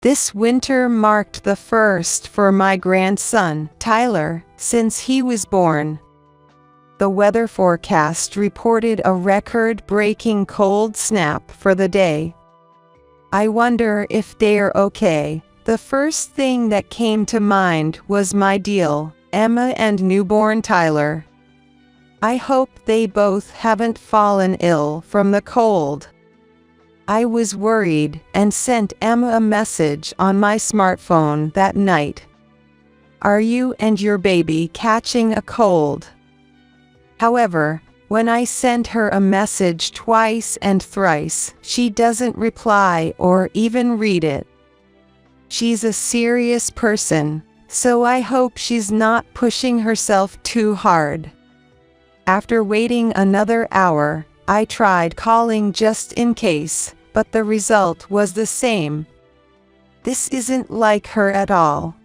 This winter marked the first for my grandson, Tyler, since he was born. The weather forecast reported a record-breaking cold snap for the day. I wonder if they're okay. The first thing that came to mind was my DIL, Emma, and newborn Tyler. I hope they both haven't fallen ill from the cold. I was worried and sent Emma a message on my smartphone that night. Are you and your baby catching a cold? However, when I sent her a message twice and thrice, she doesn't reply or even read it. She's a serious person, so I hope she's not pushing herself too hard. After waiting another hour, I tried calling just in case, but the result was the same. This isn't like her at all.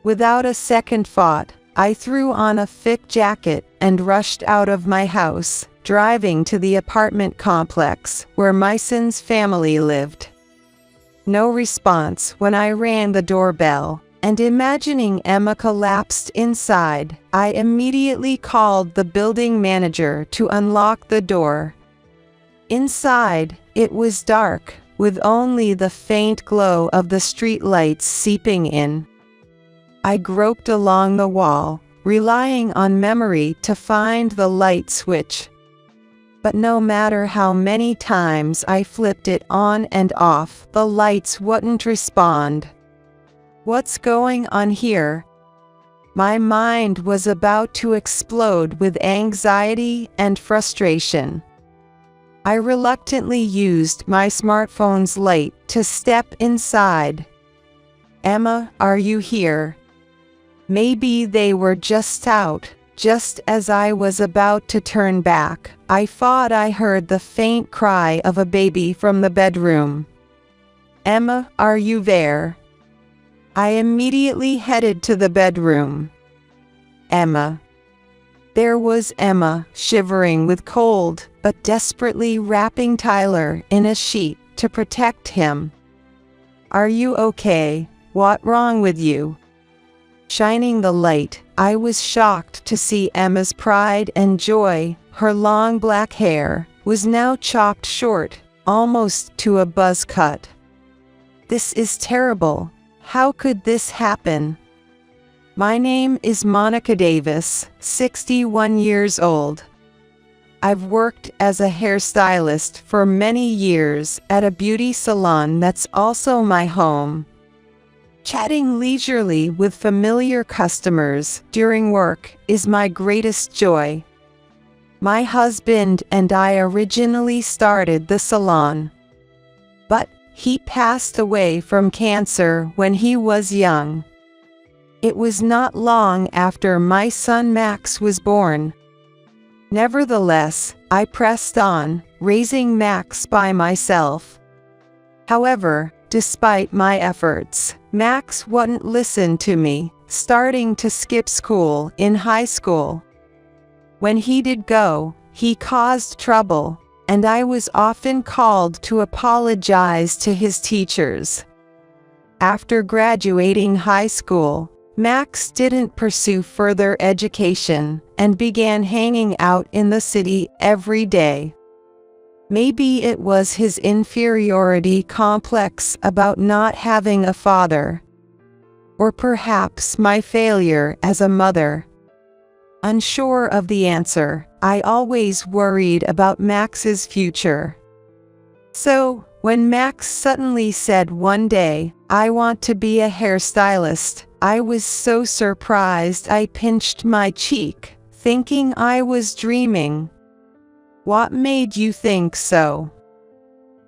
Without a second thought, I threw on a thick jacket and rushed out of my house, driving to the apartment complex where my son's family lived. No response when I rang the doorbell, and imagining Emma collapsed inside, I immediately called the building manager to unlock the door. Inside, it was dark, with only the faint glow of the streetlights seeping in. I groped along the wall, relying on memory to find the light switch. But no matter how many times I flipped it on and off, the lights wouldn't respond. What's going on here? My mind was about to explode with anxiety and frustration. I reluctantly used my smartphone's light to step inside. Emma, are you here? Maybe they were just out. Just as I was about to turn back, I thought I heard the faint cry of a baby from the bedroom. Emma, are you there? I immediately headed to the bedroom. Emma. There was Emma, shivering with cold, but desperately wrapping Tyler in a sheet to protect him. Are you okay? What's wrong with you? Shining the light, I was shocked to see Emma's pride and joy. Her long black hair was now chopped short, almost to a buzz cut. This is terrible. How could this happen? My name is Monica Davis, 61 years old. I've worked as a hairstylist for many years at a beauty salon that's also my home. Chatting leisurely with familiar customers during work is my greatest joy. My husband and I originally started the salon, but he passed away from cancer when he was young. It was not long after my son Max was born. Nevertheless, I pressed on, raising Max by myself. However, despite my efforts, Max wouldn't listen to me, starting to skip school in high school. When he did go, he caused trouble, and I was often called to apologize to his teachers. After graduating high school, Max didn't pursue further education and began hanging out in the city every day. Maybe it was his inferiority complex about not having a father, or perhaps my failure as a mother. Unsure of the answer, I always worried about Max's future. So, when Max suddenly said one day, "I want to be a hairstylist," I was so surprised I pinched my cheek, thinking I was dreaming. What made you think so?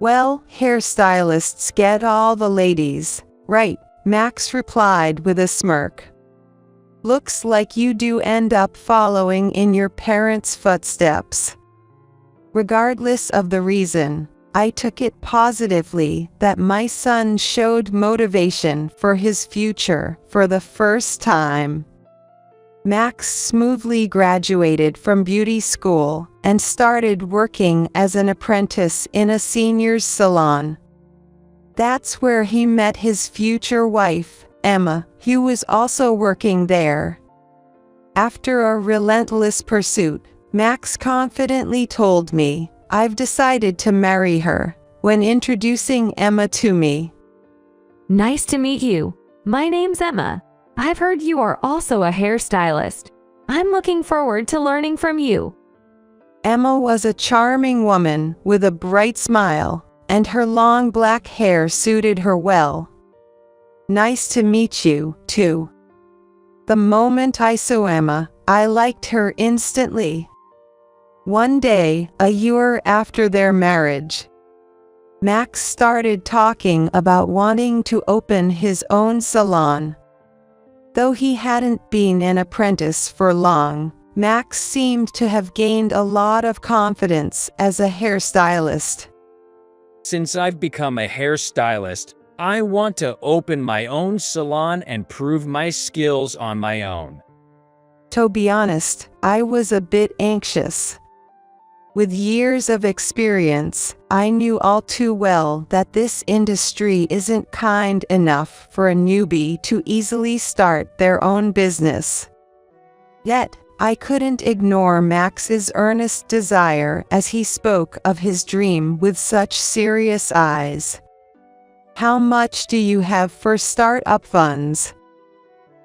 Well, hairstylists get all the ladies, right? Max replied with a smirk. Looks like you do end up following in your parents' footsteps. Regardless of the reason, I took it positively that my son showed motivation for his future for the first time. Max smoothly graduated from beauty school and started working as an apprentice in a senior's salon. That's where he met his future wife, Emma, who was also working there. After a relentless pursuit, Max confidently told me, "I've decided to marry her," when introducing Emma to me. Nice to meet you. My name's Emma. I've heard you are also a hairstylist. I'm looking forward to learning from you. Emma was a charming woman with a bright smile, and her long black hair suited her well. "Nice to meet you, too." The moment I saw Emma, I liked her instantly. One day, a year after their marriage, Max started talking about wanting to open his own salon. Though he hadn't been an apprentice for long, Max seemed to have gained a lot of confidence as a hairstylist. Since I've become a hairstylist, I want to open my own salon and prove my skills on my own. To be honest, I was a bit anxious. With years of experience, I knew all too well that this industry isn't kind enough for a newbie to easily start their own business. Yet, I couldn't ignore Max's earnest desire as he spoke of his dream with such serious eyes. "How much do you have for startup funds?"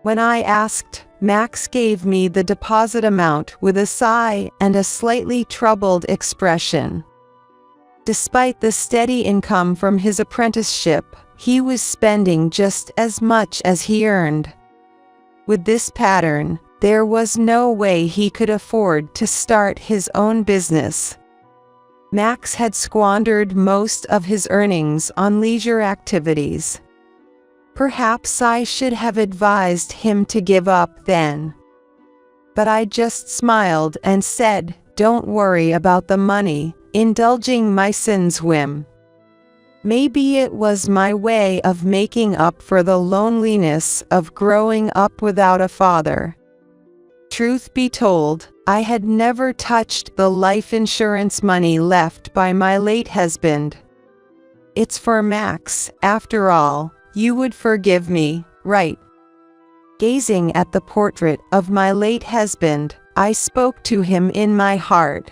When I asked, Max gave me the deposit amount with a sigh and a slightly troubled expression. Despite the steady income from his apprenticeship, he was spending just as much as he earned. With this pattern, there was no way he could afford to start his own business. Max had squandered most of his earnings on leisure activities. Perhaps I should have advised him to give up then. But I just smiled and said, "Don't worry about the money," indulging my son's whim. Maybe it was my way of making up for the loneliness of growing up without a father. Truth be told, I had never touched the life insurance money left by my late husband. It's for Max, after all. You would forgive me, right? Gazing at the portrait of my late husband, I spoke to him in my heart.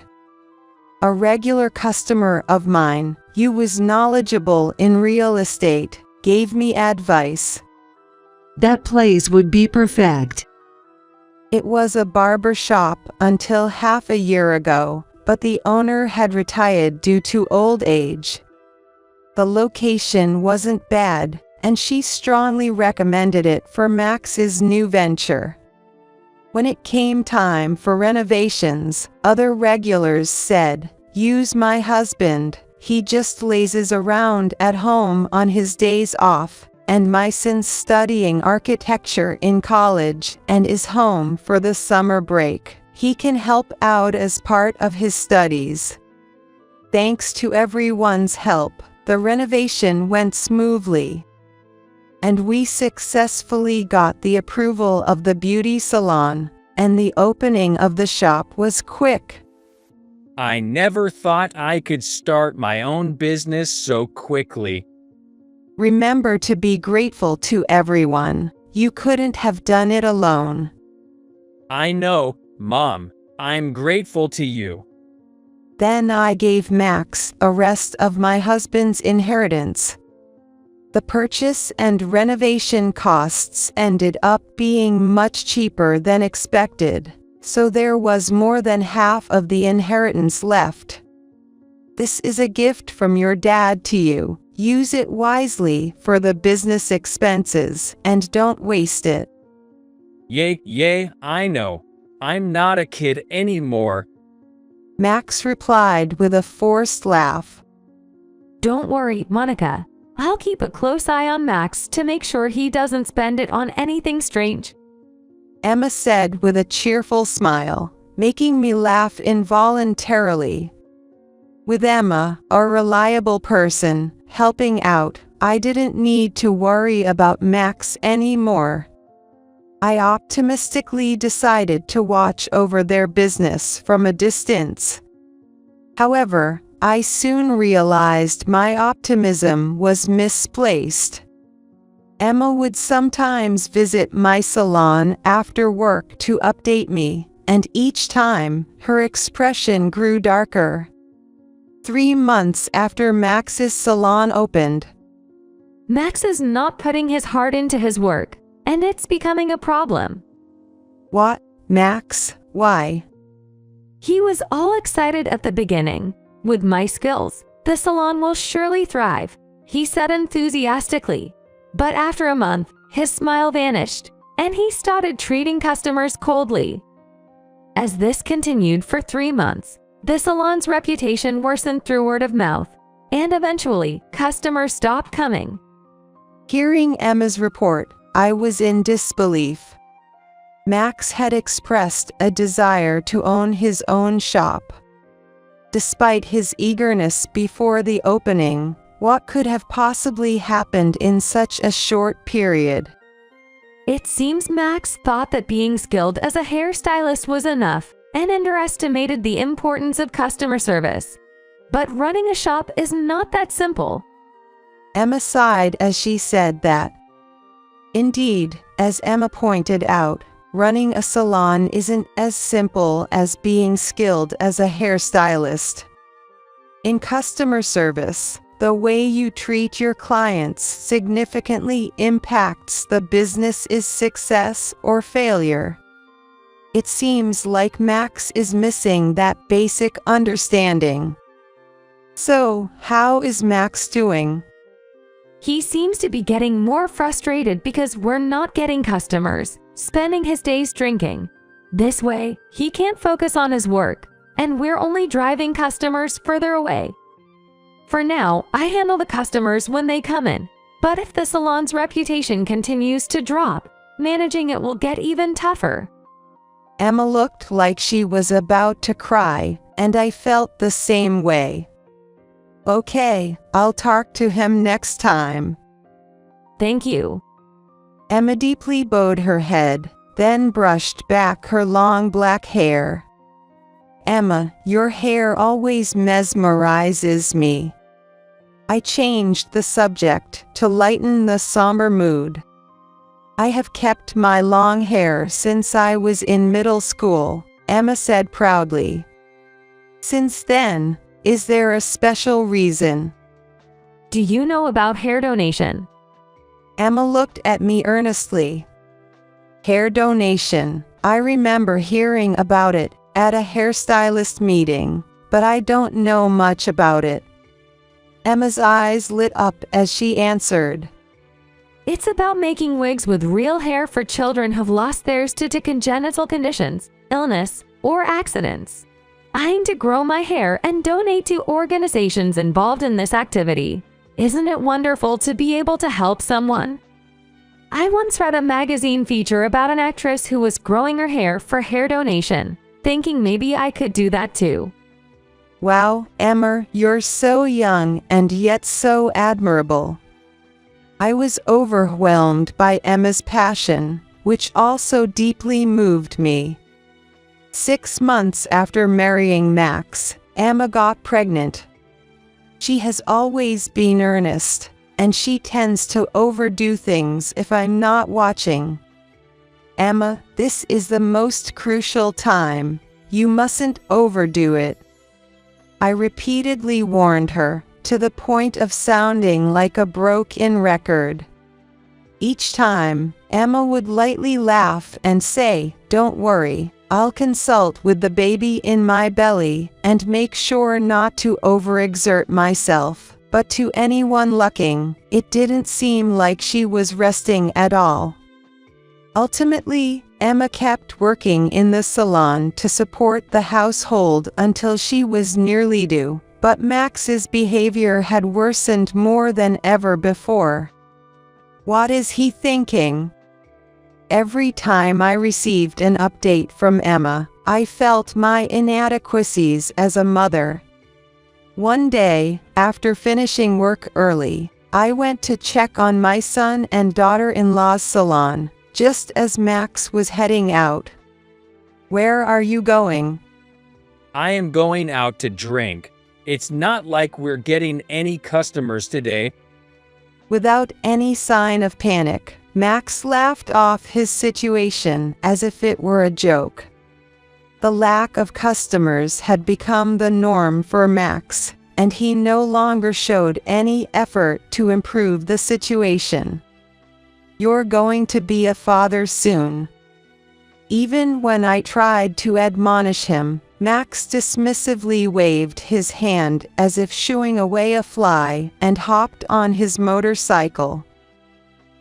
A regular customer of mine, who was knowledgeable in real estate, gave me advice. "That place would be perfect." It was a barber shop until half a year ago, but the owner had retired due to old age. The location wasn't bad, and she strongly recommended it for Max's new venture. When it came time for renovations, other regulars said, "Use my husband, he just lazes around at home on his days off, and my son's studying architecture in college and is home for the summer break. He can help out as part of his studies." Thanks to everyone's help, the renovation went smoothly, and we successfully got the approval of the beauty salon, and the opening of the shop was quick. I never thought I could start my own business so quickly. Remember to be grateful to everyone. You couldn't have done it alone. I know, Mom. I'm grateful to you. Then I gave Max a rest of my husband's inheritance. The purchase and renovation costs ended up being much cheaper than expected, so there was more than half of the inheritance left. This is a gift from your dad to you. Use it wisely for the business expenses and don't waste it. Yay, I know. I'm not a kid anymore. Max replied with a forced laugh. Don't worry, Monica. I'll keep a close eye on Max to make sure he doesn't spend it on anything strange, Emma said with a cheerful smile, making me laugh involuntarily. With Emma, a reliable person, helping out, I didn't need to worry about Max anymore. I optimistically decided to watch over their business from a distance. However, I soon realized my optimism was misplaced. Emma would sometimes visit my salon after work to update me, and each time, her expression grew darker. 3 months after Max's salon opened. Max is not putting his heart into his work, and it's becoming a problem. What, Max? Why? He was all excited at the beginning. With my skills, the salon will surely thrive, he said enthusiastically. But after a month, his smile vanished, and he started treating customers coldly. As this continued for 3 months, the salon's reputation worsened through word of mouth, and eventually, customers stopped coming. Hearing Emma's report, I was in disbelief. Max had expressed a desire to own his own shop. Despite his eagerness before the opening, what could have possibly happened in such a short period? It seems Max thought that being skilled as a hairstylist was enough and underestimated the importance of customer service. But running a shop is not that simple. Emma sighed as she said that. Indeed, as Emma pointed out, running a salon isn't as simple as being skilled as a hairstylist. In customer service, the way you treat your clients significantly impacts the business's success or failure. It seems like Max is missing that basic understanding. So, how is Max doing? He seems to be getting more frustrated because we're not getting customers, spending his days drinking. This way, he can't focus on his work, and we're only driving customers further away. For now, I handle the customers when they come in, but if the salon's reputation continues to drop, managing it will get even tougher. Emma looked like she was about to cry, and I felt the same way. Okay, I'll talk to him next time. Thank you. Emma deeply bowed her head, then brushed back her long black hair. Emma, your hair always mesmerizes me. I changed the subject to lighten the somber mood. I have kept my long hair since I was in middle school, Emma said proudly. Since then, is there a special reason? Do you know about hair donation? Emma looked at me earnestly. Hair donation. I remember hearing about it at a hairstylist meeting, but I don't know much about it. Emma's eyes lit up as she answered. It's about making wigs with real hair for children who've lost theirs due to congenital conditions, illness, or accidents. I aim to grow my hair and donate to organizations involved in this activity. Isn't it wonderful to be able to help someone? I once read a magazine feature about an actress who was growing her hair for hair donation, thinking maybe I could do that too. Wow, Emma, you're so young and yet so admirable. I was overwhelmed by Emma's passion, which also deeply moved me. 6 months after marrying Max, Emma got pregnant. She has always been earnest, and she tends to overdo things if I'm not watching. Emma, this is the most crucial time. You mustn't overdo it. I repeatedly warned her, to the point of sounding like a broken record. Each time, Emma would lightly laugh and say, "Don't worry. I'll consult with the baby in my belly and make sure not to overexert myself." But to anyone looking, it didn't seem like she was resting at all. Ultimately, Emma kept working in the salon to support the household until she was nearly due, but Max's behavior had worsened more than ever before. What is he thinking? Every time I received an update from Emma, I felt my inadequacies as a mother. One day, after finishing work early, I went to check on my son and daughter-in-law's salon, just as Max was heading out. "Where are you going?" I am going out to drink. It's not like we're getting any customers today. Without any sign of panic, Max laughed off his situation as if it were a joke. The lack of customers had become the norm for Max, and he no longer showed any effort to improve the situation. "You're going to be a father soon." Even when I tried to admonish him, Max dismissively waved his hand as if shooing away a fly and hopped on his motorcycle.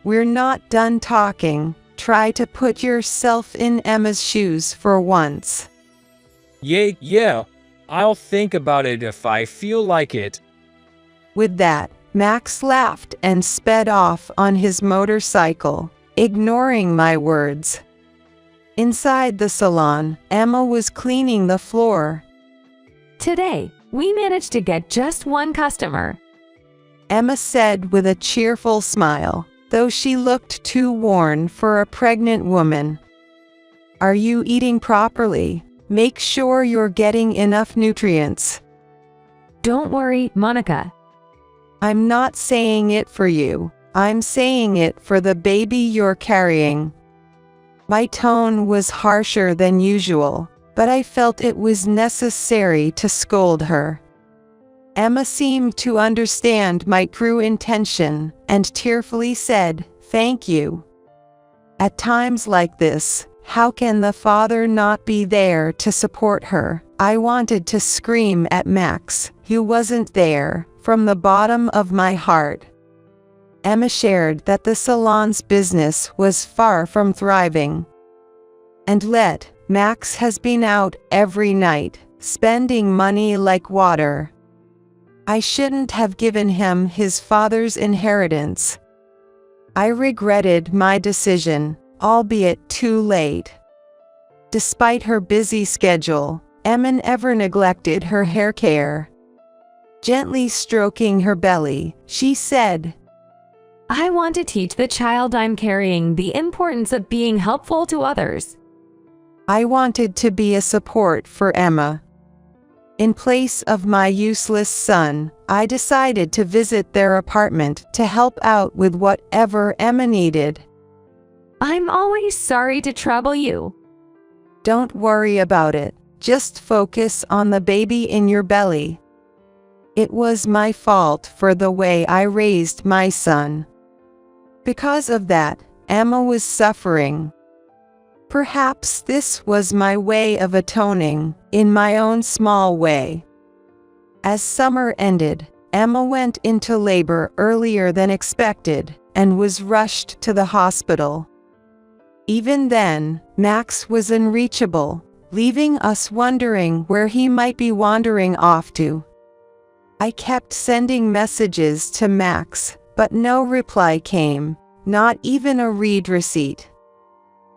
"We're not done talking. Try to put yourself in Emma's shoes for once." Yeah, I'll think about it if I feel like it. With that, Max laughed and sped off on his motorcycle, ignoring my words. Inside the salon, Emma was cleaning the floor. Today, we managed to get just one customer, Emma said with a cheerful smile, though she looked too worn for a pregnant woman. "Are you eating properly? Make sure you're getting enough nutrients." Don't worry, Monica. "I'm not saying it for you. I'm saying it for the baby you're carrying." My tone was harsher than usual, but I felt it was necessary to scold her. Emma seemed to understand my true intention and tearfully said, "Thank you." At times like this, how can the father not be there to support her? I wanted to scream at Max, who wasn't there, from the bottom of my heart. Emma shared that the salon's business was far from thriving. And Max has been out every night, spending money like water. I shouldn't have given him his father's inheritance. I regretted my decision, albeit too late. Despite her busy schedule, Emma never neglected her hair care. Gently stroking her belly, she said, I want to teach the child I'm carrying the importance of being helpful to others. I wanted to be a support for Emma. In place of my useless son, I decided to visit their apartment to help out with whatever Emma needed. I'm always sorry to trouble you. Don't worry about it. Just focus on the baby in your belly. It was my fault for the way I raised my son. Because of that, Emma was suffering. Perhaps this was my way of atoning, in my own small way. As summer ended, Emma went into labor earlier than expected, and was rushed to the hospital. Even then, Max was unreachable, leaving us wondering where he might be wandering off to. I kept sending messages to Max, but no reply came, not even a read receipt.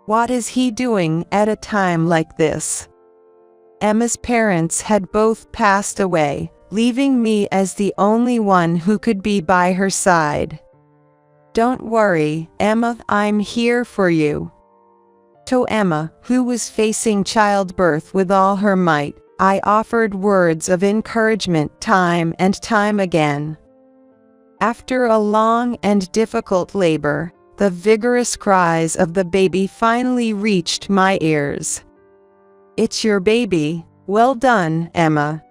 What is he doing at a time like this? Emma's parents had both passed away, leaving me as the only one who could be by her side. Don't worry, Emma, I'm here for you. To Emma, who was facing childbirth with all her might, I offered words of encouragement time and time again. After a long and difficult labor, the vigorous cries of the baby finally reached my ears. It's your baby. Well done, Emma.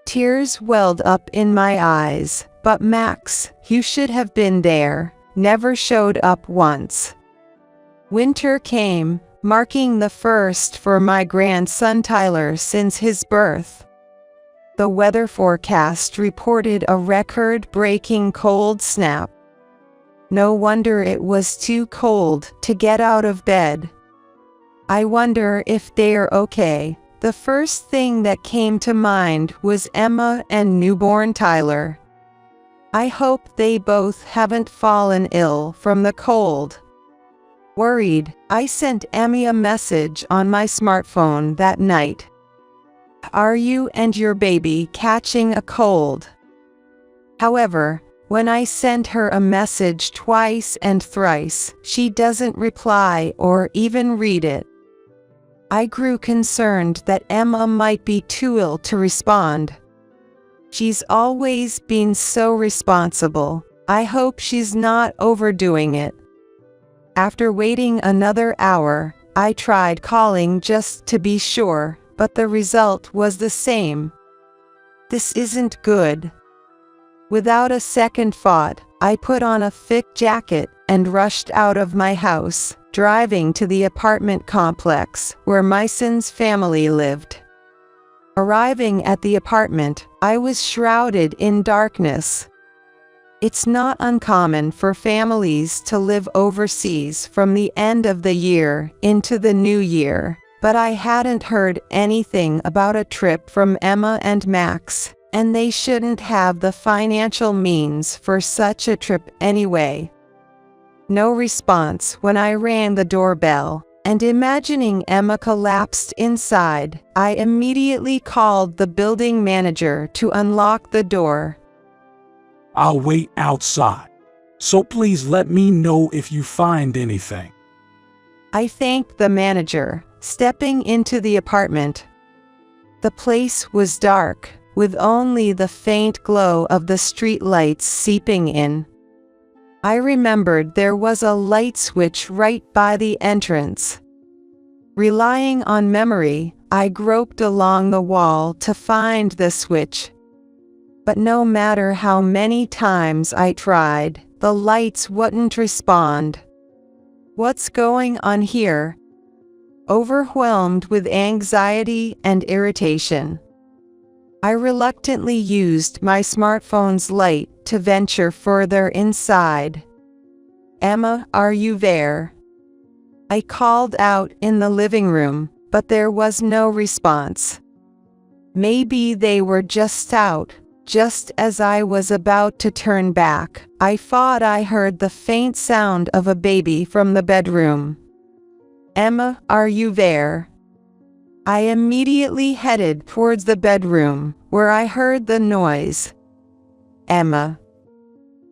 Tears welled up in my eyes, but Max, who should have been there, never showed up once. Winter came, marking the first for my grandson Tyler since his birth. The weather forecast reported a record-breaking cold snap. No wonder it was too cold to get out of bed. I wonder if they're okay. The first thing that came to mind was Emma and newborn Tyler. I hope they both haven't fallen ill from the cold. Worried, I sent Emmy a message on my smartphone that night. Are you and your baby catching a cold? However, when I sent her a message twice and thrice, she doesn't reply or even read it. I grew concerned that Emma might be too ill to respond. She's always been so responsible. I hope she's not overdoing it. After waiting another hour, I tried calling just to be sure, but the result was the same. This isn't good. Without a second thought, I put on a thick jacket and rushed out of my house, driving to the apartment complex where my son's family lived. Arriving at the apartment, I was shrouded in darkness. It's not uncommon for families to live overseas from the end of the year into the new year, but I hadn't heard anything about a trip from Emma and Max, and they shouldn't have the financial means for such a trip anyway. No response when I rang the doorbell, and imagining Emma collapsed inside, I immediately called the building manager to unlock the door. I'll wait outside, so please let me know if you find anything. I thanked the manager, stepping into the apartment. The place was dark, with only the faint glow of the street lights seeping in. I remembered there was a light switch right by the entrance. Relying on memory, I groped along the wall to find the switch. But no matter how many times I tried, the lights wouldn't respond. What's going on here? Overwhelmed with anxiety and irritation, I reluctantly used my smartphone's light to venture further inside. Emma, are you there? I called out in the living room, but there was no response. Maybe they were just out. Just as I was about to turn back, I thought I heard the faint sound of a baby from the bedroom. Emma, are you there? I immediately headed towards the bedroom, where I heard the noise. Emma.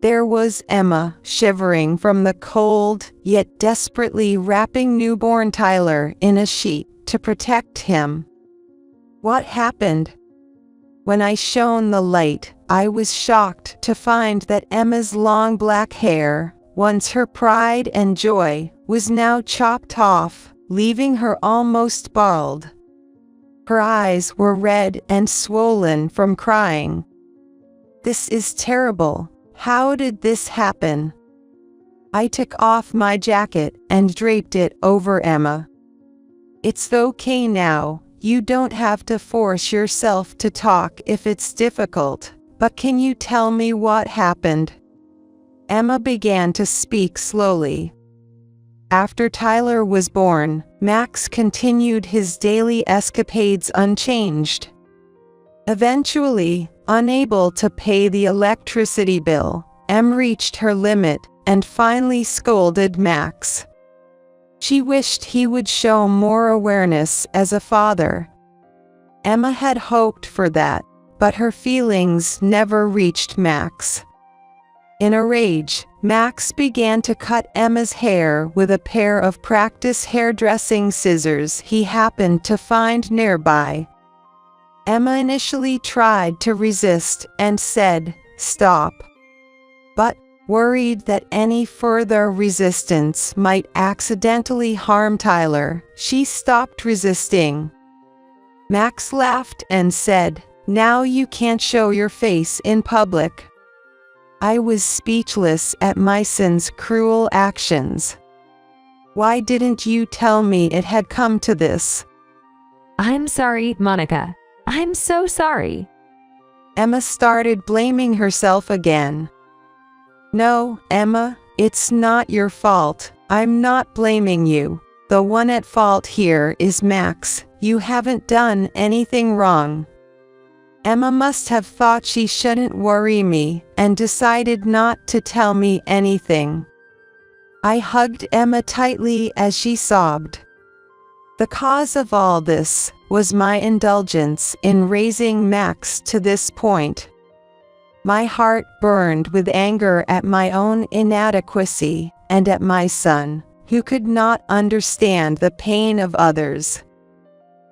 There was Emma, shivering from the cold, yet desperately wrapping newborn Tyler in a sheet to protect him. What happened? When I shone the light, I was shocked to find that Emma's long black hair, once her pride and joy, was now chopped off, leaving her almost bald. Her eyes were red and swollen from crying. This is terrible. How did this happen? I took off my jacket and draped it over Emma. It's okay now. You don't have to force yourself to talk if it's difficult, but can you tell me what happened? Emma began to speak slowly. After Tyler was born, Max continued his daily escapades unchanged. Eventually, unable to pay the electricity bill, Em reached her limit and finally scolded Max. She wished he would show more awareness as a father. Emma had hoped for that, but her feelings never reached Max. In a rage, Max began to cut Emma's hair with a pair of practice hairdressing scissors he happened to find nearby. Emma initially tried to resist and said, "Stop." But, worried that any further resistance might accidentally harm Tyler, she stopped resisting. Max laughed and said, "Now you can't show your face in public." I was speechless at my son's cruel actions. Why didn't you tell me it had come to this? I'm sorry, Monica. I'm so sorry. Emma started blaming herself again. No, Emma, it's not your fault. I'm not blaming you. The one at fault here is Max. You haven't done anything wrong. Emma must have thought she shouldn't worry me and decided not to tell me anything. I hugged Emma tightly as she sobbed. The cause of all this was my indulgence in raising Max to this point. My heart burned with anger at my own inadequacy and at my son, who could not understand the pain of others.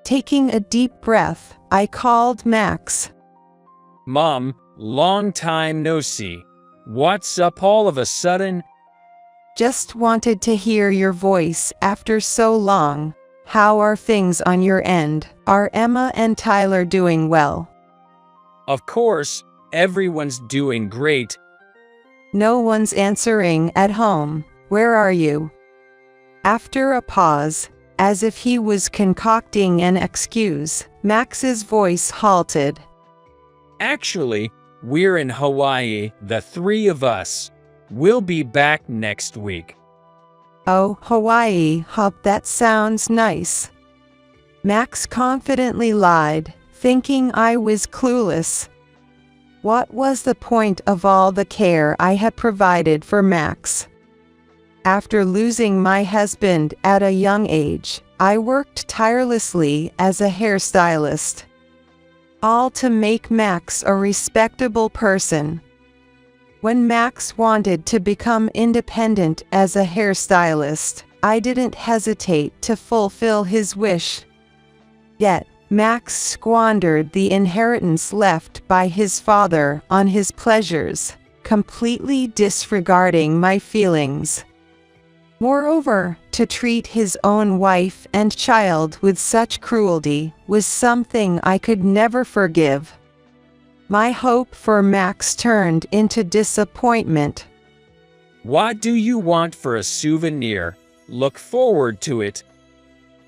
Taking a deep breath, I called Max. Mom, long time no see. What's up all of a sudden? Just wanted to hear your voice after so long. How are things on your end? Are Emma and Tyler doing well? Of course, everyone's doing great. No one's answering at home. Where are you? After a pause, as if he was concocting an excuse, Max's voice halted. Actually, we're in Hawaii, the three of us. We'll be back next week. Oh, Hawaii, that sounds nice. Max confidently lied, thinking I was clueless. What was the point of all the care I had provided for Max? After losing my husband at a young age, I worked tirelessly as a hairstylist. All to make Max a respectable person. When Max wanted to become independent as a hairstylist, I didn't hesitate to fulfill his wish. Yet, Max squandered the inheritance left by his father on his pleasures, completely disregarding my feelings. Moreover, to treat his own wife and child with such cruelty was something I could never forgive. My hope for Max turned into disappointment. What do you want for a souvenir? Look forward to it.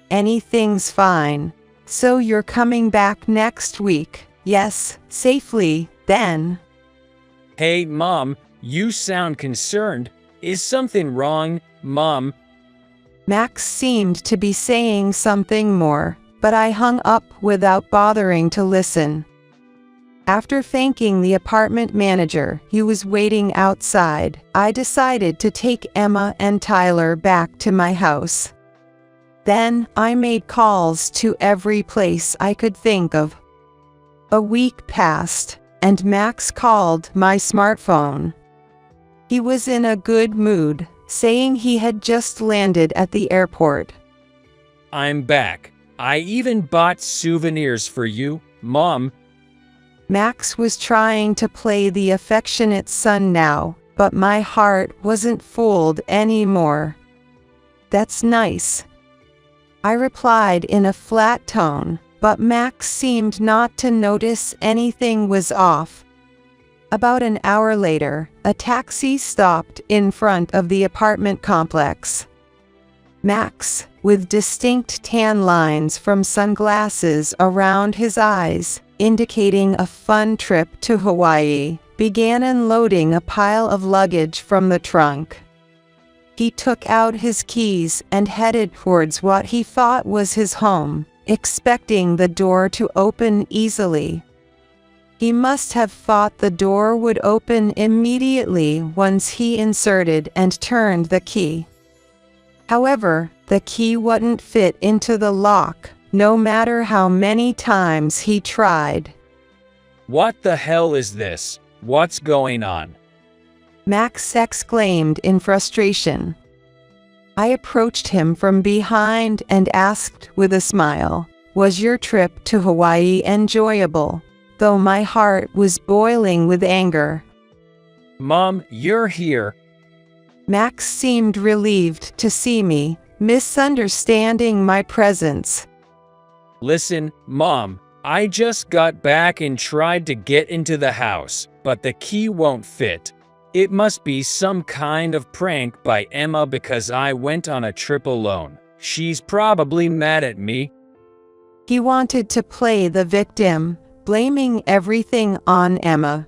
Anything's fine. So you're coming back next week? Yes, safely, then. Hey, Mom, you sound concerned. Is something wrong, Mom? Max seemed to be saying something more, but I hung up without bothering to listen. After thanking the apartment manager who was waiting outside, I decided to take Emma and Tyler back to my house. Then, I made calls to every place I could think of. A week passed, and Max called my smartphone. He was in a good mood, saying he had just landed at the airport. I'm back. I even bought souvenirs for you, Mom. Max was trying to play the affectionate son now, but my heart wasn't fooled anymore. That's nice. I replied in a flat tone, but Max seemed not to notice anything was off. About an hour later, a taxi stopped in front of the apartment complex. Max, with distinct tan lines from sunglasses around his eyes, indicating a fun trip to Hawaii, began unloading a pile of luggage from the trunk. He took out his keys and headed towards what he thought was his home, expecting the door to open easily. He must have thought the door would open immediately once he inserted and turned the key. However, the key wouldn't fit into the lock, no matter how many times he tried. What the hell is this? What's going on? Max exclaimed in frustration. I approached him from behind and asked with a smile, "Was your trip to Hawaii enjoyable?" Though my heart was boiling with anger. Mom, you're here. Max seemed relieved to see me, misunderstanding my presence. Listen, Mom, I just got back and tried to get into the house, but the key won't fit. It must be some kind of prank by Emma because I went on a trip alone. She's probably mad at me. He wanted to play the victim, blaming everything on Emma.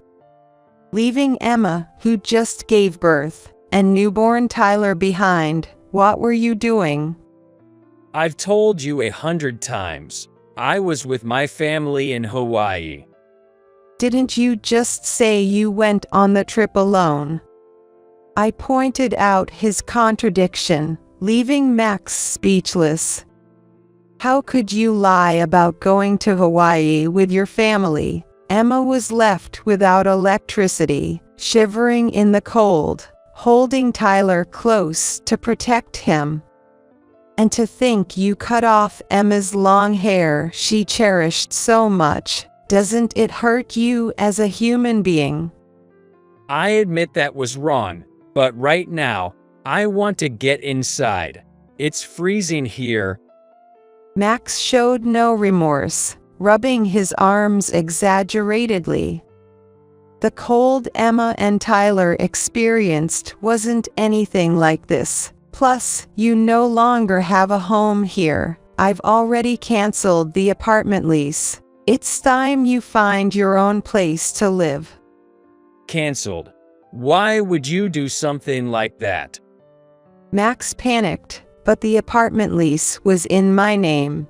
Leaving Emma, who just gave birth, and newborn Tyler behind. What were you doing? I've told you 100 times. I was with my family in Hawaii. Didn't you just say you went on the trip alone? I pointed out his contradiction, leaving Max speechless. How could you lie about going to Hawaii with your family? Emma was left without electricity, shivering in the cold, holding Tyler close to protect him. And to think you cut off Emma's long hair she cherished so much, Doesn't it hurt you as a human being? I admit that was wrong, but right now, I want to get inside. It's freezing here. Max showed no remorse, rubbing his arms exaggeratedly. The cold Emma and Tyler experienced wasn't anything like this. Plus, you no longer have a home here. I've already canceled the apartment lease. It's time you find your own place to live. Cancelled. Why would you do something like that? Max panicked, but the apartment lease was in my name.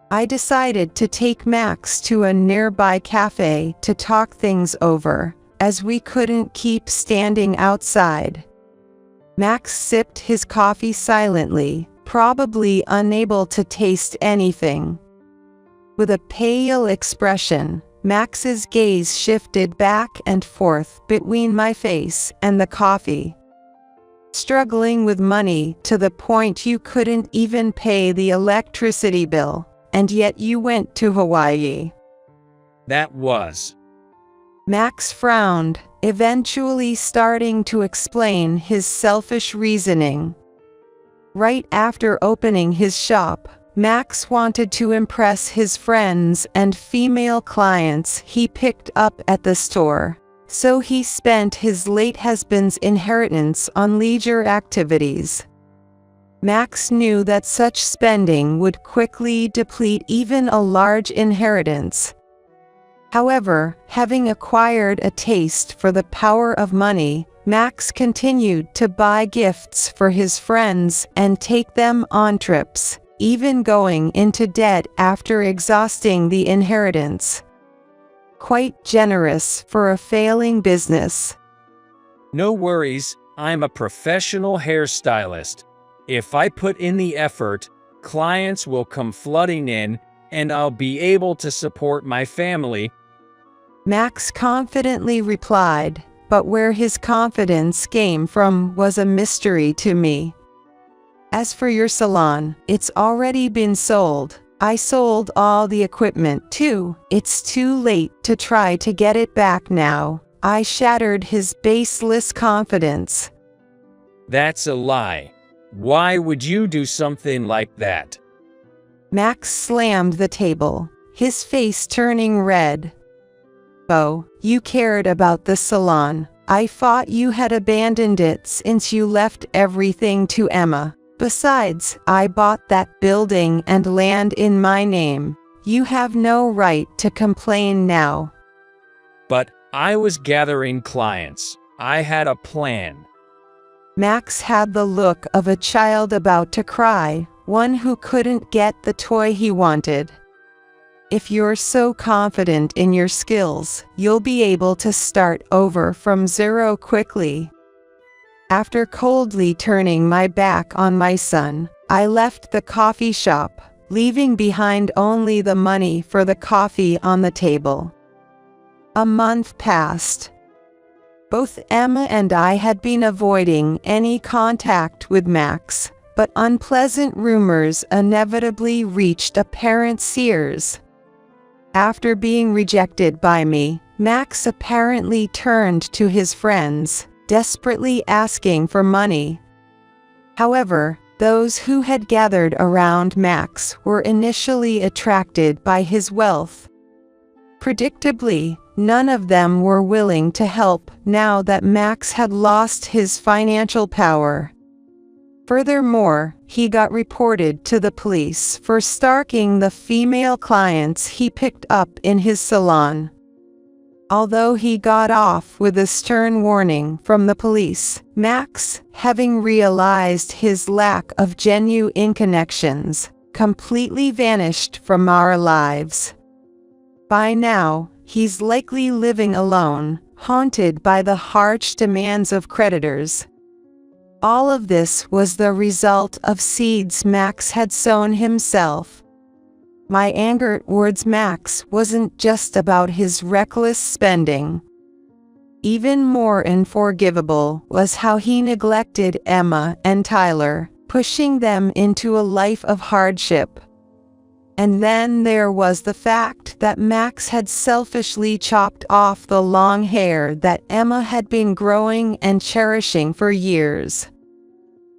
I decided to take Max to a nearby cafe to talk things over, as we couldn't keep standing outside. Max sipped his coffee silently, probably unable to taste anything. With a pale expression, Max's gaze shifted back and forth between my face and the coffee. Struggling with money to the point you couldn't even pay the electricity bill, and yet you went to Hawaii. That was. Max frowned, eventually starting to explain his selfish reasoning. Right after opening his shop, Max wanted to impress his friends and female clients he picked up at the store, so he spent his late husband's inheritance on leisure activities. Max knew that such spending would quickly deplete even a large inheritance. However, having acquired a taste for the power of money, Max continued to buy gifts for his friends and take them on trips, even going into debt after exhausting the inheritance. Quite generous for a failing business. No worries, I'm a professional hairstylist. If I put in the effort, clients will come flooding in, and I'll be able to support my family. Max confidently replied, but where his confidence came from was a mystery to me. As for your salon, it's already been sold. I sold all the equipment too. It's too late to try to get it back now. I shattered his baseless confidence. That's a lie. Why would you do something like that? Max slammed the table, his face turning red. Oh, you cared about the salon. I thought you had abandoned it since you left everything to Emma. Besides, I bought that building and land in my name. You have no right to complain now. But I was gathering clients. I had a plan. Max had the look of a child about to cry, one who couldn't get the toy he wanted. If you're so confident in your skills, you'll be able to start over from zero quickly. After coldly turning my back on my son, I left the coffee shop, leaving behind only the money for the coffee on the table. A month passed. Both Emma and I had been avoiding any contact with Max, but unpleasant rumors inevitably reached a parent's ears. After being rejected by me, Max apparently turned to his friends, desperately asking for money. However, those who had gathered around Max were initially attracted by his wealth. Predictably, none of them were willing to help now that Max had lost his financial power. Furthermore, he got reported to the police for stalking the female clients he picked up in his salon. Although he got off with a stern warning from the police, Max, having realized his lack of genuine connections, completely vanished from our lives. By now, he's likely living alone, haunted by the harsh demands of creditors. All of this was the result of seeds Max had sown himself. My anger towards Max wasn't just about his reckless spending. Even more unforgivable was how he neglected Emma and Tyler, pushing them into a life of hardship. And then there was the fact that Max had selfishly chopped off the long hair that Emma had been growing and cherishing for years.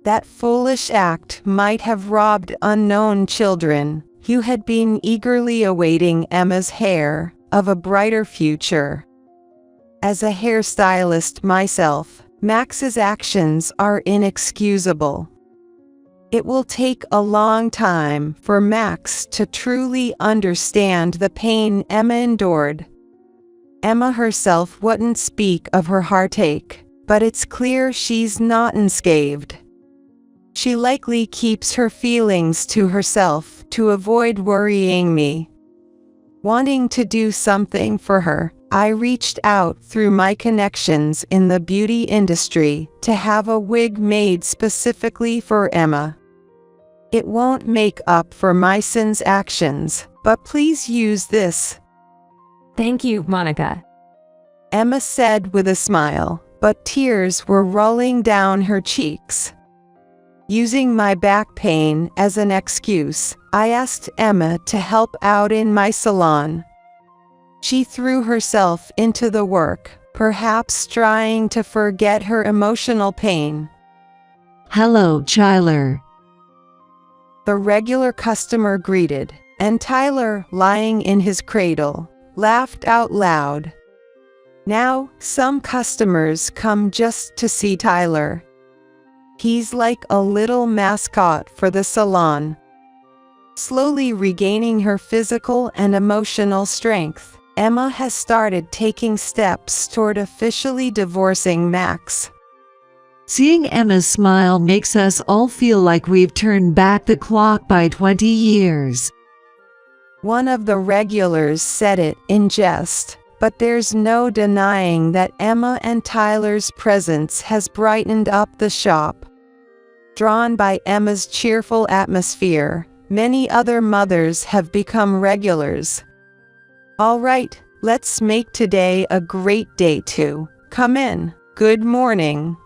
That foolish act might have robbed unknown children, who had been eagerly awaiting Emma's hair, of a brighter future. As a hairstylist myself, Max's actions are inexcusable. It will take a long time for Max to truly understand the pain Emma endured. Emma herself wouldn't speak of her heartache, but it's clear she's not unscathed. She likely keeps her feelings to herself to avoid worrying me. Wanting to do something for her, I reached out through my connections in the beauty industry to have a wig made specifically for Emma. It won't make up for my son's actions, but please use this. Thank you, Monica. Emma said with a smile, but tears were rolling down her cheeks. Using my back pain as an excuse, I asked Emma to help out in my salon. She threw herself into the work, perhaps trying to forget her emotional pain. Hello, Tyler. The regular customer greeted, and Tyler, lying in his cradle, laughed out loud. Now, some customers come just to see Tyler. He's like a little mascot for the salon. Slowly regaining her physical and emotional strength, Emma has started taking steps toward officially divorcing Max. Seeing Emma's smile makes us all feel like we've turned back the clock by 20 years. One of the regulars said it in jest, but there's no denying that Emma and Tyler's presence has brightened up the shop. Drawn by Emma's cheerful atmosphere, many other mothers have become regulars. All right, let's make today a great day too. Come in. Good morning.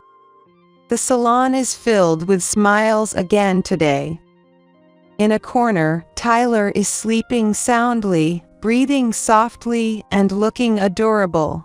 The salon is filled with smiles again today. In a corner, Tyler is sleeping soundly, breathing softly and looking adorable.